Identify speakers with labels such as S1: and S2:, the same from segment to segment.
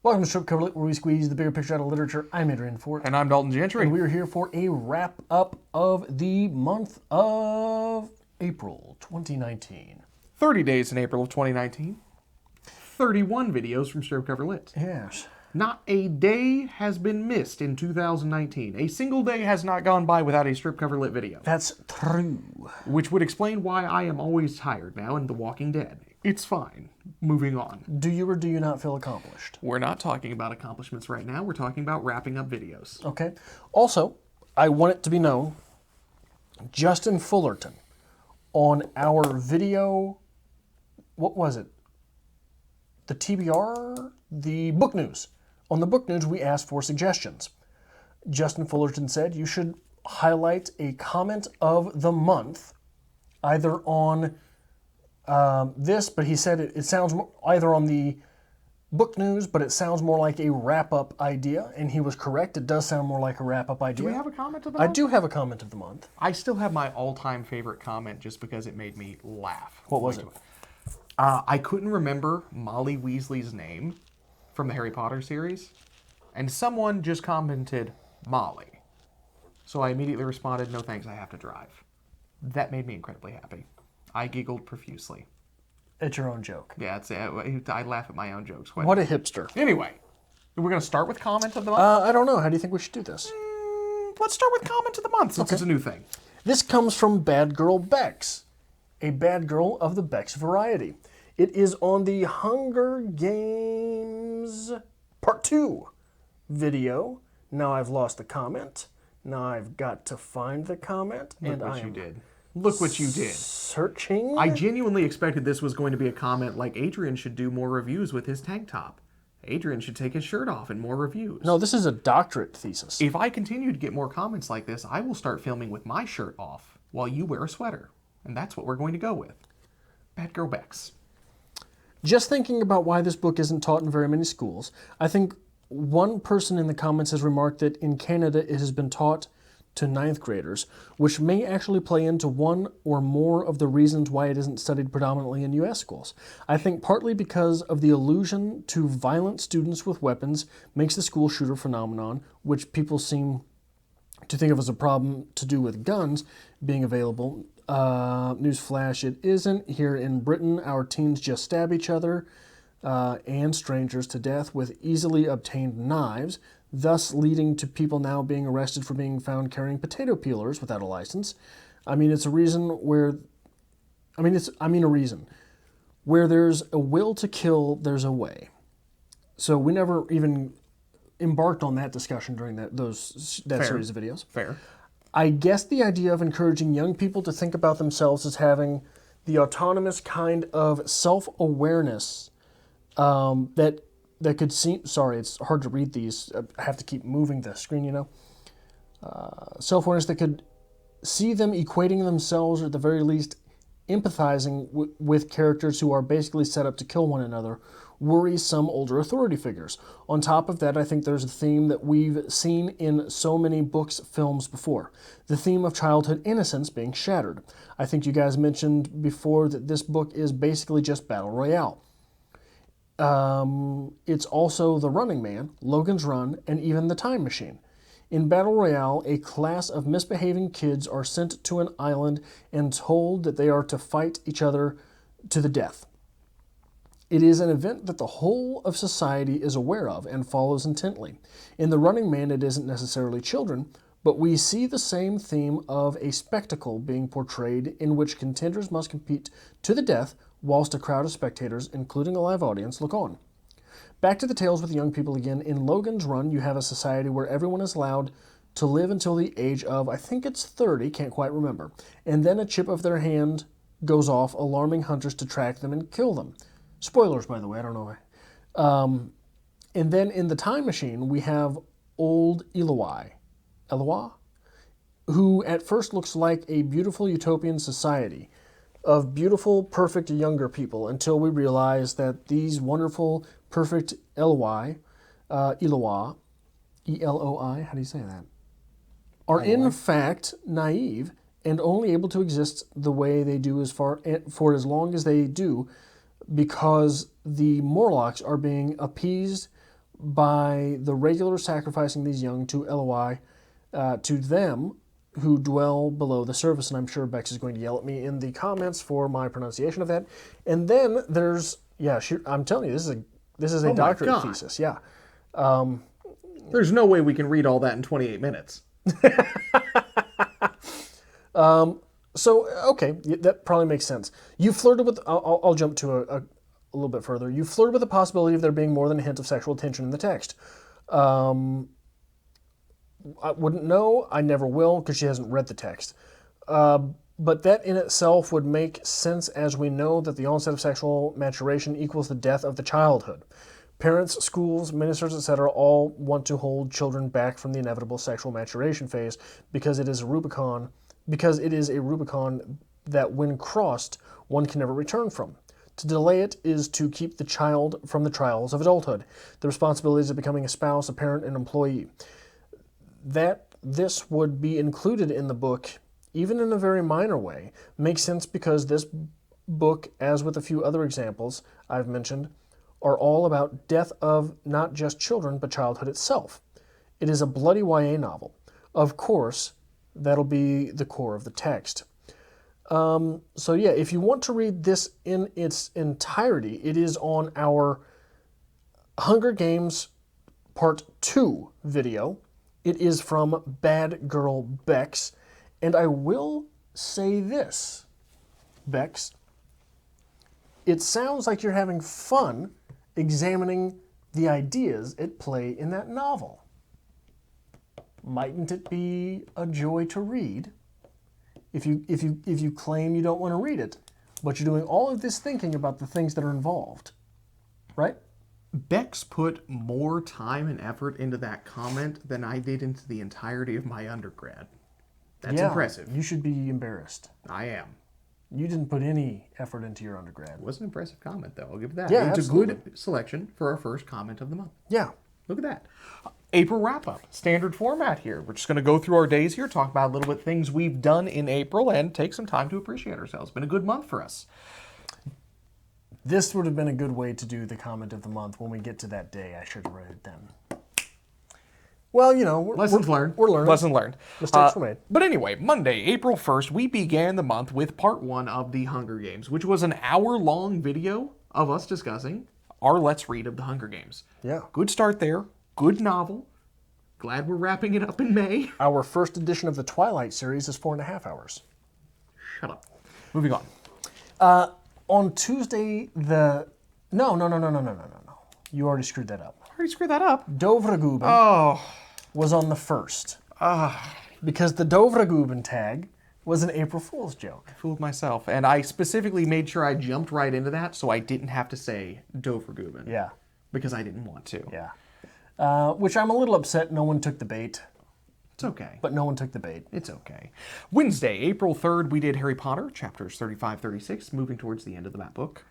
S1: Welcome to Strip Cover Lit, where we squeeze the bigger picture out of literature. I'm Adrian Fort.
S2: And I'm Dalton Gentry.
S1: And we are here for a wrap-up of the month of April 2019.
S2: 30 days in April of 2019. 31 videos from Strip Cover Lit.
S1: Yes.
S2: Not a day has been missed in 2019. A single day has not gone by without a Strip Cover Lit video.
S1: That's true.
S2: Which would explain why I am always tired now in The Walking Dead. It's fine. Moving on.
S1: Do you or do you not feel accomplished?
S2: We're not talking about accomplishments right now. We're talking about wrapping up videos.
S1: Okay. Also, I want it to be known, Justin Fullerton, on our video, what was it? The TBR? The book news. On the book news, we asked for suggestions. Justin Fullerton said you should highlight a comment of the month, either on this, but he said it sounds either on the book news, but it sounds more like a wrap-up idea, and he was correct. It does sound more like a wrap-up idea.
S2: Do we have a comment of the month?
S1: I do have a comment of the month.
S2: I still have my all-time favorite comment just because it made me laugh.
S1: What was it?
S2: I couldn't remember Molly Weasley's name from the Harry Potter series, and someone just commented, Molly. So I immediately responded, no thanks, I have to drive. That made me incredibly happy. I giggled profusely.
S1: It's your own joke.
S2: Yeah, I laugh at my own jokes. Quite
S1: What a hipster.
S2: Anyway, we're going to start with comment of the month?
S1: I don't know. How do you think we should do this?
S2: Let's start with comment of the month, since it's a new thing.
S1: This comes from Bad Girl Bex, a bad girl of the Bex variety. It is on the Hunger Games Part 2 video. Now I've lost the comment. Now I've got to find the comment.
S2: Look what you did.
S1: Searching.
S2: I genuinely expected this was going to be a comment like Adrian should do more reviews with his tank top. Adrian should take his shirt off and more reviews.
S1: No, this is a doctorate thesis.
S2: If I continue to get more comments like this, I will start filming with my shirt off while you wear a sweater. And that's what we're going to go with. Bad Girl Bex.
S1: Just thinking about why this book isn't taught in very many schools, I think one person in the comments has remarked that in Canada it has been taught to 9th graders, which may actually play into one or more of the reasons why it isn't studied predominantly in U.S. schools. I think partly because of the allusion to violent students with weapons makes the school shooter phenomenon, which people seem to think of as a problem to do with guns being available. Newsflash, it isn't. Here in Britain, our teens just stab each other and strangers to death with easily obtained knives, thus leading to people now being arrested for being found carrying potato peelers without a license. I mean, it's a reason where... a reason. Where there's a will to kill, there's a way. So we never even embarked on that discussion during that series of videos.
S2: Fair.
S1: I guess the idea of encouraging young people to think about themselves as having the autonomous kind of self-awareness that could seem... Sorry, it's hard to read these. I have to keep moving the screen, you know. Self-awareness that could see them equating themselves, or at the very least empathizing with characters who are basically set up to kill one another, worries some older authority figures. On top of that, I think there's a theme that we've seen in so many books, films before. The theme of childhood innocence being shattered. I think you guys mentioned before that this book is basically just Battle Royale. It's also The Running Man, Logan's Run, and even The Time Machine. In Battle Royale, a class of misbehaving kids are sent to an island and told that they are to fight each other to the death. It is an event that the whole of society is aware of and follows intently. In The Running Man, it isn't necessarily children, but we see the same theme of a spectacle being portrayed in which contenders must compete to the death whilst a crowd of spectators, including a live audience, look on. Back to the tales with young people again. In Logan's Run, you have a society where everyone is allowed to live until the age of, I think it's 30, can't quite remember, and then a chip of their hand goes off, alarming hunters to track them and kill them. Spoilers, by the way, I don't know why. And then in The Time Machine, we have old Eloy, who at first looks like a beautiful utopian society of beautiful, perfect younger people, until we realize that these wonderful, perfect Eloy, E-L-O-I, how do you say that? Are in fact naive and only able to exist the way they do for as long as they do, because the Morlocks are being appeased by the regular sacrificing these young to Eloi, to them who dwell below the surface. And I'm sure Bex is going to yell at me in the comments for my pronunciation of that. And then there's, I'm telling you, this is a doctorate thesis. Yeah.
S2: There's no way we can read all that in 28 minutes.
S1: So, okay, that probably makes sense. You flirted with, I'll jump to a little bit further. You flirted with the possibility of there being more than a hint of sexual tension in the text. I wouldn't know. I never will, because she hasn't read the text. But that in itself would make sense, as we know that the onset of sexual maturation equals the death of the childhood. Parents, schools, ministers, etc. all want to hold children back from the inevitable sexual maturation phase because it is a Rubicon that when crossed, one can never return from. To delay it is to keep the child from the trials of adulthood, the responsibilities of becoming a spouse, a parent, an employee. That this would be included in the book, even in a very minor way, makes sense because this book, as with a few other examples I've mentioned, are all about death of not just children, but childhood itself. It is a bloody YA novel. Of course, that'll be the core of the text. So yeah, if you want to read this in its entirety, it is on our Hunger Games Part 2 video. It is from Bad Girl Bex. And I will say this, Bex. It sounds like you're having fun examining the ideas at play in that novel. Mightn't it be a joy to read if you claim you don't want to read it, but you're doing all of this thinking about the things that are involved, right?
S2: Bex put more time and effort into that comment than I did into the entirety of my undergrad. That's impressive.
S1: You should be embarrassed.
S2: I am.
S1: You didn't put any effort into your undergrad.
S2: It was an impressive comment, though. I'll give it that.
S1: Yeah,
S2: it's
S1: absolutely.
S2: a good selection for our first comment of the month.
S1: Yeah.
S2: Look at that. April wrap-up. Standard format here. We're just going to go through our days here, talk about a little bit things we've done in April, and take some time to appreciate ourselves. It's been a good month for us.
S1: This would have been a good way to do the comment of the month when we get to that day. I should have read it then. Well, you know,
S2: Lessons learned.
S1: We're learning.
S2: Lesson learned.
S1: Mistakes were made.
S2: But anyway, Monday, April 1st, we began the month with part 1 of The Hunger Games, which was an hour-long video of us discussing our Let's Read of The Hunger Games.
S1: Yeah.
S2: Good start there. Good novel. Glad we're wrapping it up in May.
S1: Our first edition of the Twilight series is 4.5 hours.
S2: Shut up. Moving on.
S1: On Tuesday, No. You already screwed that up.
S2: I already screwed that up.
S1: Dovreguben was on the 1st. Because the Dovreguben tag was an April Fool's joke.
S2: I fooled myself. And I specifically made sure I jumped right into that so I didn't have to say Dovreguben.
S1: Yeah.
S2: Because I didn't want to.
S1: Yeah. Which I'm a little upset no one took the bait.
S2: It's okay.
S1: But no one took the bait.
S2: It's okay. Wednesday, April 3rd, we did Harry Potter, chapters 35, 36, moving towards the end of that book.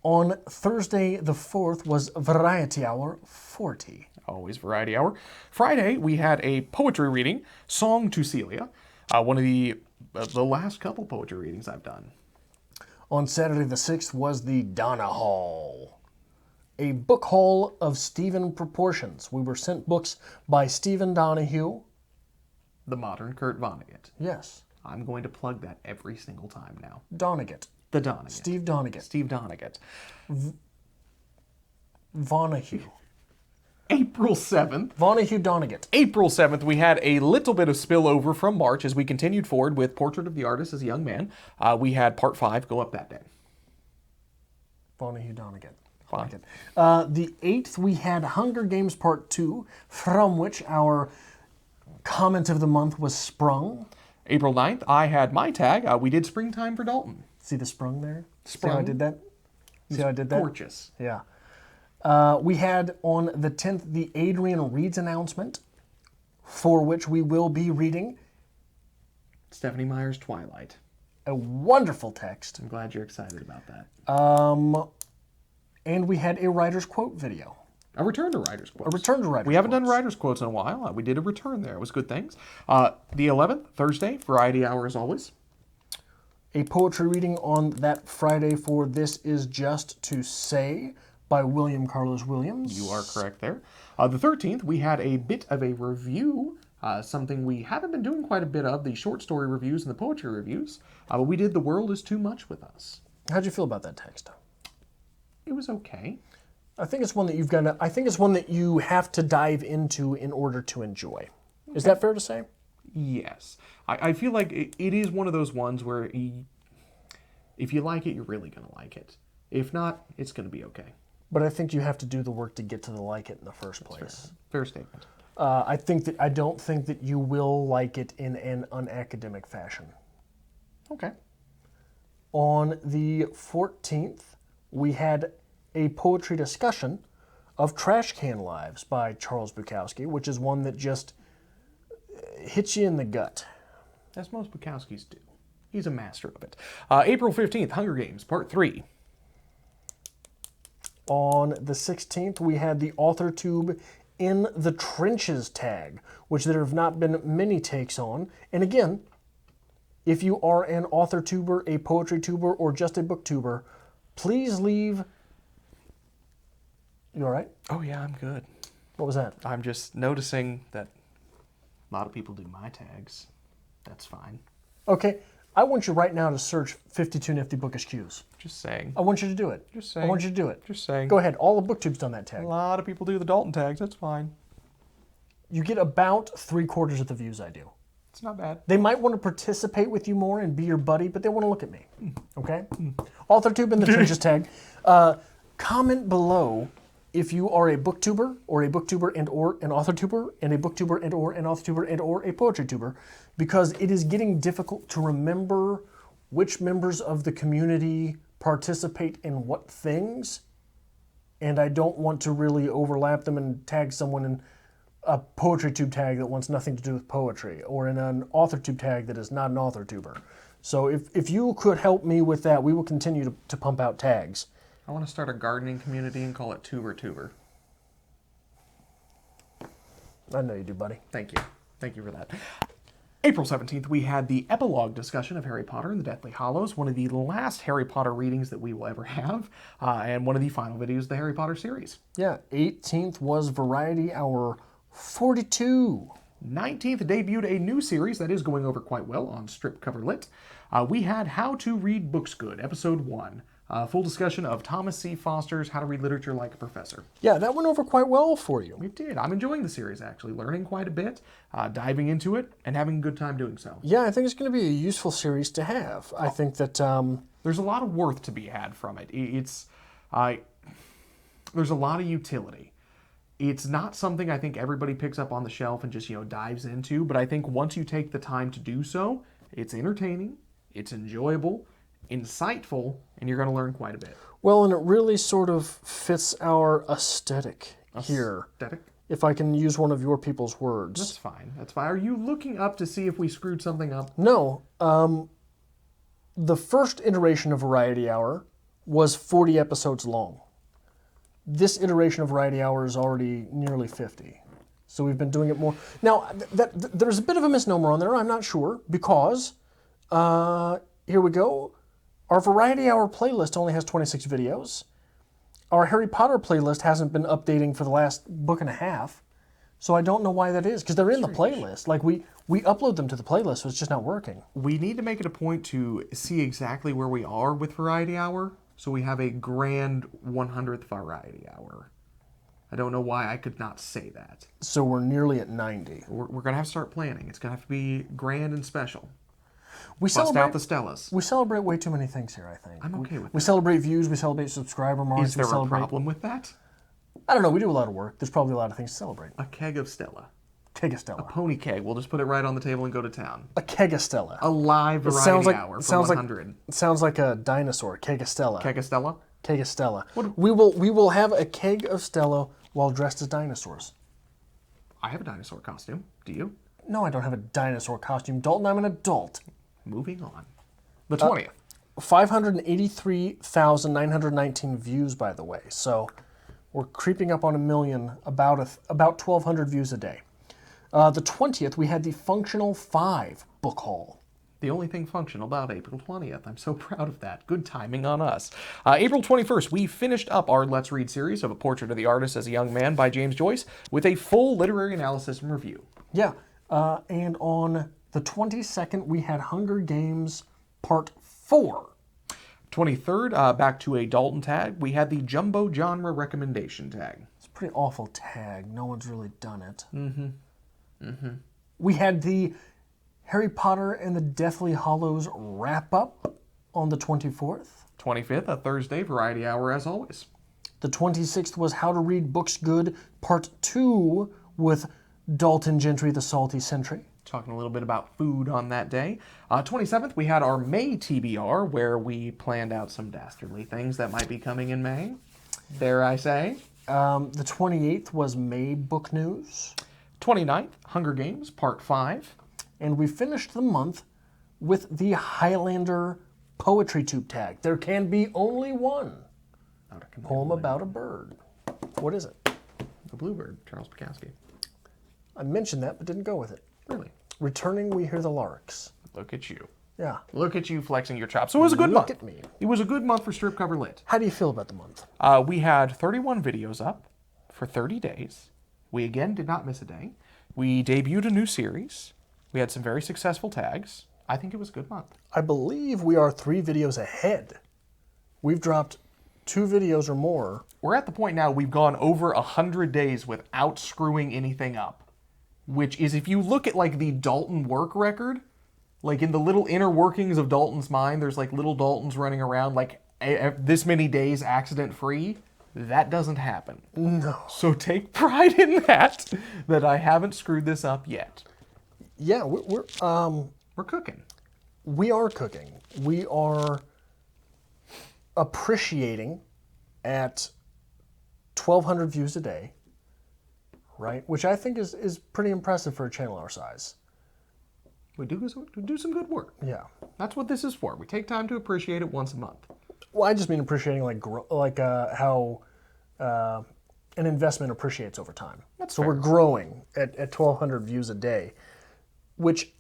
S1: On Thursday, the 4th, was Variety Hour 40.
S2: Always Variety Hour. Friday, we had a poetry reading, Song to Silje, one of the last couple poetry readings I've done.
S1: On Saturday, the 6th, was the Donna Hall, a book haul of Stephen proportions. We were sent books by Stephen Donahue.
S2: The modern Kurt Vonnegut.
S1: Yes.
S2: I'm going to plug that every single time now.
S1: Donnegut.
S2: The Donnegut.
S1: Steve Donnegut.
S2: Steve Donnegut.
S1: Vonahue.
S2: April 7th.
S1: Vonahue Donnegut.
S2: April 7th, we had a little bit of spillover from March as we continued forward with Portrait of the Artist as a Young Man. We had part 5 go up that day.
S1: Vonahue Donnegut.
S2: Fine.
S1: The 8th, we had Hunger Games Part 2, from which our comment of the month was sprung.
S2: April 9th, I had my tag. We did Springtime for Dalton.
S1: See the sprung there?
S2: Sprung.
S1: See how I did that? See how I did that?
S2: Gorgeous.
S1: Yeah. We had on the 10th the Adrian Reads announcement, for which we will be reading
S2: Stephanie Meyer's Twilight.
S1: a wonderful text.
S2: I'm glad you're excited about that.
S1: And we had a writer's quote video.
S2: A return to writer's quotes.
S1: A return to writer's
S2: We haven't done
S1: quotes.
S2: writer's quotes in a while. We did a return there. It was good things. The 11th, Thursday, Variety Hour as always.
S1: A poetry reading on that Friday for This Is Just to Say by William Carlos Williams.
S2: You are correct there. The 13th, we had a bit of a review, something we haven't been doing quite a bit of, the short story reviews and the poetry reviews, but we did The World is Too Much with Us.
S1: How'd you feel about that text?
S2: It was okay.
S1: I think it's one that you've got to, I think it's one that you have to dive into in order to enjoy. Okay. Is that fair to say?
S2: Yes. I feel like it is one of those ones where if you like it, you're really going to like it. If not, it's going to be okay.
S1: But I think you have to do the work to get to the like it in the first place.
S2: Fair statement.
S1: I don't think that you will like it in an unacademic fashion.
S2: Okay.
S1: On the 14th, we had a poetry discussion of Trash Can Lives by Charles Bukowski, which is one that just hits you in the gut.
S2: As most Bukowskis do. He's a master of it. April 15th, Hunger Games, Part 3.
S1: On the 16th, we had the AuthorTube In the Trenches tag, which there have not been many takes on. And again, if you are an author-tuber, a poetry tuber, or just a booktuber, please leave... You all right?
S2: Oh, yeah, I'm good.
S1: What was that?
S2: I'm just noticing that a lot of people do my tags. That's fine.
S1: Okay, I want you right now to search 52 Nifty Bookish Cues.
S2: Just saying.
S1: I want you to do it.
S2: Just saying.
S1: I want you to do it.
S2: Just saying.
S1: Go ahead. All the booktube's done that tag.
S2: A lot of people do the Dalton tags. That's fine.
S1: You get about 3/4 of the views I do.
S2: It's not bad.
S1: They might want to participate with you more and be your buddy, but they want to look at me. Okay? AuthorTube in the Trenches tag. Comment below if you are a booktuber, or a booktuber and or an author-tuber, and a booktuber and or an author-tuber and or a poetry-tuber, because it is getting difficult to remember which members of the community participate in what things, and I don't want to really overlap them and tag someone in a poetry tube tag that wants nothing to do with poetry, or in an author tube tag that is not an author tuber. So if you could help me with that, we will continue to pump out tags.
S2: I want to start a gardening community and call it Tuber Tuber.
S1: I know you do, buddy.
S2: Thank you. Thank you for that. April 17th, we had the epilogue discussion of Harry Potter and the Deathly Hallows, one of the last Harry Potter readings that we will ever have, and one of the final videos of the Harry Potter series.
S1: Yeah, 18th was Variety Hour 42.
S2: 19th debuted a new series that is going over quite well on Strip Cover Lit. We had How to Read Books Good, Episode 1. Full discussion of Thomas C. Foster's How to Read Literature Like a Professor.
S1: Yeah, that went over quite well for you.
S2: It did. I'm enjoying the series, actually. Learning quite a bit, diving into it, and having a good time doing so.
S1: Yeah, I think it's going to be a useful series to have. I think that...
S2: There's a lot of worth to be had from it. There's a lot of utility. It's not something I think everybody picks up on the shelf and just, dives into, but I think once you take the time to do so, it's entertaining, it's enjoyable, insightful, and you're going to learn quite a bit.
S1: Well, and it really sort of fits our aesthetic here.
S2: Aesthetic?
S1: If I can use one of your people's words.
S2: That's fine. That's fine. Are you looking up to see if we screwed something up?
S1: No. The first iteration of Variety Hour was 40 episodes long. This iteration of Variety Hour is already nearly 50. So we've been doing it more. Now, there's a bit of a misnomer on there, I'm not sure, because, here we go. Our Variety Hour playlist only has 26 videos. Our Harry Potter playlist hasn't been updating for the last book and a half. So I don't know why that is, because they're in the playlist. Like, we upload them to the playlist, so it's just not working.
S2: We need to make it a point to see exactly where we are with Variety Hour, so we have a grand 100th Variety Hour. I don't know why I could not say that.
S1: So we're nearly at 90.
S2: We're going to have to start planning. It's going to have to be grand and special.
S1: We
S2: Bust out the Stellas.
S1: We celebrate way too many things here, I think.
S2: I'm okay with that.
S1: We celebrate views, we celebrate subscriber marks.
S2: Is there a problem with that?
S1: I don't know, we do a lot of work. There's probably a lot of things to celebrate.
S2: A keg of Stella.
S1: Keg of Stella.
S2: A pony keg. We'll just put it right on the table and go to town.
S1: A keg of Stella.
S2: A live Variety Hour for 100.
S1: It sounds like a dinosaur. Keg of Stella.
S2: Keg of Stella?
S1: Keg of Stella. We will have a keg of Stella while dressed as dinosaurs.
S2: I have a dinosaur costume. Do you?
S1: No, I don't have a dinosaur costume. Dalton, I'm an adult.
S2: Moving on. The 20th.
S1: 583,919 views, by the way. So we're creeping up on 1 million, about 1,200 views a day. The 20th, we had the Functional 5 book haul.
S2: The only thing functional about April 20th. I'm so proud of that. Good timing on us. April 21st, we finished up our Let's Read series of A Portrait of the Artist as a Young Man by James Joyce with a full literary analysis and review.
S1: Yeah, and on the 22nd, we had Hunger Games Part 4.
S2: 23rd, back to a Dalton tag. We had the Jumbo Genre Recommendation tag.
S1: It's a pretty awful tag. No one's really done it. We had the Harry Potter and the Deathly Hallows wrap-up on the 24th.
S2: 25th, a Thursday variety hour as always.
S1: The 26th was How to Read Books Good Part 2 with Dalton Gentry, the Salty Sentry.
S2: Talking a little bit about food on that day. 27th, we had our May TBR, where we planned out some dastardly things that might be coming in May. Dare I say.
S1: The 28th was May Book News.
S2: 29th, Hunger Games, Part 5.
S1: And we finished the month with the Highlander Poetry Tube tag. There can be only one poem about a bird. What is it?
S2: The Bluebird, Charles Bukowski.
S1: I mentioned that, but didn't go with it.
S2: Really?
S1: Returning, we hear the larks.
S2: Look at you.
S1: Yeah.
S2: Look at you flexing your chops. So it was a good month.
S1: Look at me.
S2: It was a good month for Strip Cover Lit.
S1: How do you feel about the month?
S2: We had 31 videos up for 30 days. We again did not miss a day. We debuted a new series. We had some very successful tags. I think it was a good month.
S1: I believe we are 3 videos ahead. We've dropped 2 videos or more.
S2: We're at the point now we've gone over 100 days without screwing anything up. Which is, if you look at like the Dalton work record, like in the little inner workings of Dalton's mind, there's like little Daltons running around like this many days accident free. That doesn't happen.
S1: No.
S2: So take pride in that I haven't screwed this up yet.
S1: Yeah, we're
S2: cooking.
S1: We are cooking. We are appreciating at 1,200 views a day, right? Which I think is pretty impressive for a channel our size.
S2: We do some good work.
S1: Yeah.
S2: That's what this is for. We take time to appreciate it once a month.
S1: Well, I just mean appreciating how an investment appreciates over time.
S2: That's
S1: so
S2: fair.
S1: We're growing at 1,200 views a day, which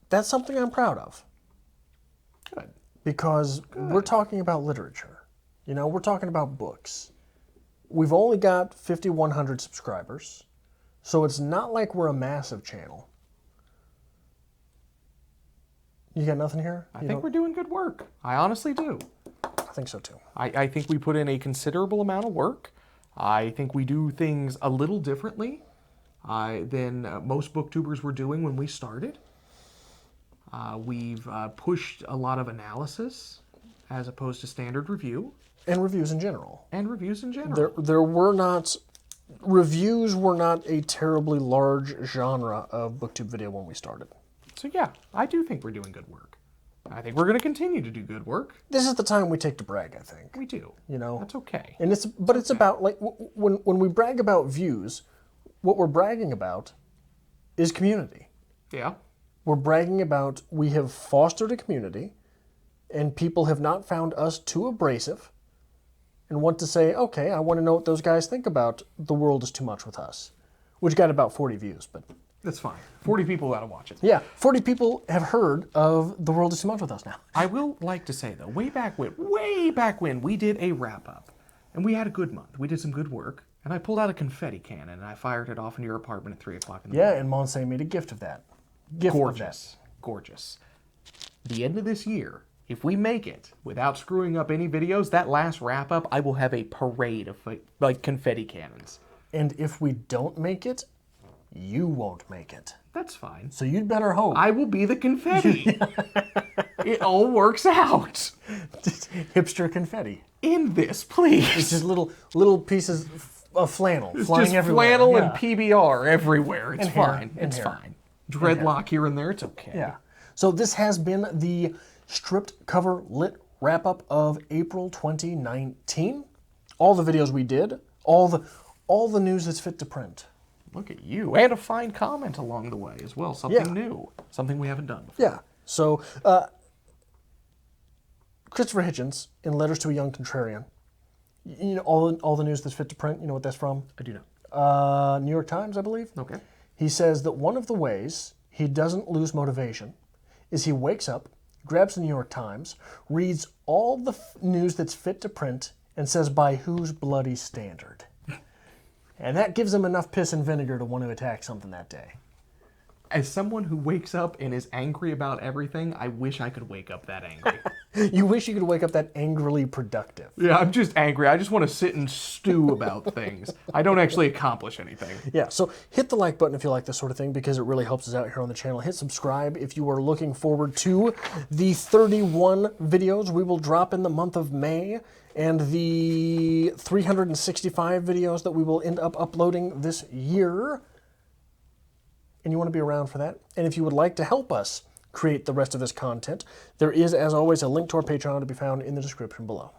S1: that's something I'm proud of.
S2: Good.
S1: Because we're talking about literature. You know, we're talking about books. We've only got 5,100 subscribers, so it's not like we're a massive channel. You got nothing here?
S2: I think we're doing good work. I honestly do.
S1: I think so too.
S2: I think we put in a considerable amount of work. I think we do things a little differently than most booktubers were doing when we started. We've pushed a lot of analysis as opposed to standard review.
S1: And reviews in general. Reviews were not a terribly large genre of booktube video when we started.
S2: So yeah, I do think we're doing good work. I think we're going to continue to do good work.
S1: This is the time we take to brag, I think.
S2: We do.
S1: You know?
S2: That's okay.
S1: And it's about, like, when we brag about views, what we're bragging about is community.
S2: Yeah.
S1: We're bragging about we have fostered a community, and people have not found us too abrasive and want to say, okay, I want to know what those guys think about The World Is Too Much With Us, which got about 40 views, but...
S2: That's fine. 40 people got to watch it.
S1: Yeah, 40 people have heard of The World Is Too Much With Us now.
S2: I will like to say, though, way back when, we did a wrap-up, and we had a good month. We did some good work, and I pulled out a confetti cannon, and I fired it off into your apartment at 3 o'clock in the morning.
S1: Yeah, and Monse made a gift of that.
S2: Gorgeous. The end of this year, if we make it without screwing up any videos, that last wrap-up, I will have a parade of like confetti cannons.
S1: And if we don't make it, you won't make it.
S2: That's fine.
S1: So you'd better hope.
S2: I will be the confetti. It all works out.
S1: Hipster confetti.
S2: In this, please.
S1: It's just little pieces of flannel flying
S2: just
S1: everywhere.
S2: Flannel and PBR everywhere. It's fine. It's
S1: hair.
S2: fine. Dreadlock here and there. It's okay.
S1: Yeah. So this has been the Stripped Cover Lit wrap-up of April 2019. All the videos we did, all the news that's fit to print.
S2: Look at you. And a fine comment along the way as well. Something new. Something we haven't done before.
S1: Yeah. So, Christopher Hitchens, in Letters to a Young Contrarian, you know, all the news that's fit to print, you know what that's from?
S2: I do know.
S1: New York Times, I believe.
S2: Okay.
S1: He says that one of the ways he doesn't lose motivation is he wakes up, grabs the New York Times, reads all the news that's fit to print, and says, by whose bloody standard? And that gives him enough piss and vinegar to want to attack something that day.
S2: As someone who wakes up and is angry about everything, I wish I could wake up that angry.
S1: You wish you could wake up that angrily productive.
S2: Yeah, I'm just angry. I just want to sit and stew about things. I don't actually accomplish anything.
S1: Yeah, so hit the like button if you like this sort of thing, because it really helps us out here on the channel. Hit subscribe if you are looking forward to the 31 videos we will drop in the month of May, and the 365 videos that we will end up uploading this year. And you want to be around for that. And if you would like to help us create the rest of this content, there is, as always, a link to our Patreon to be found in the description below.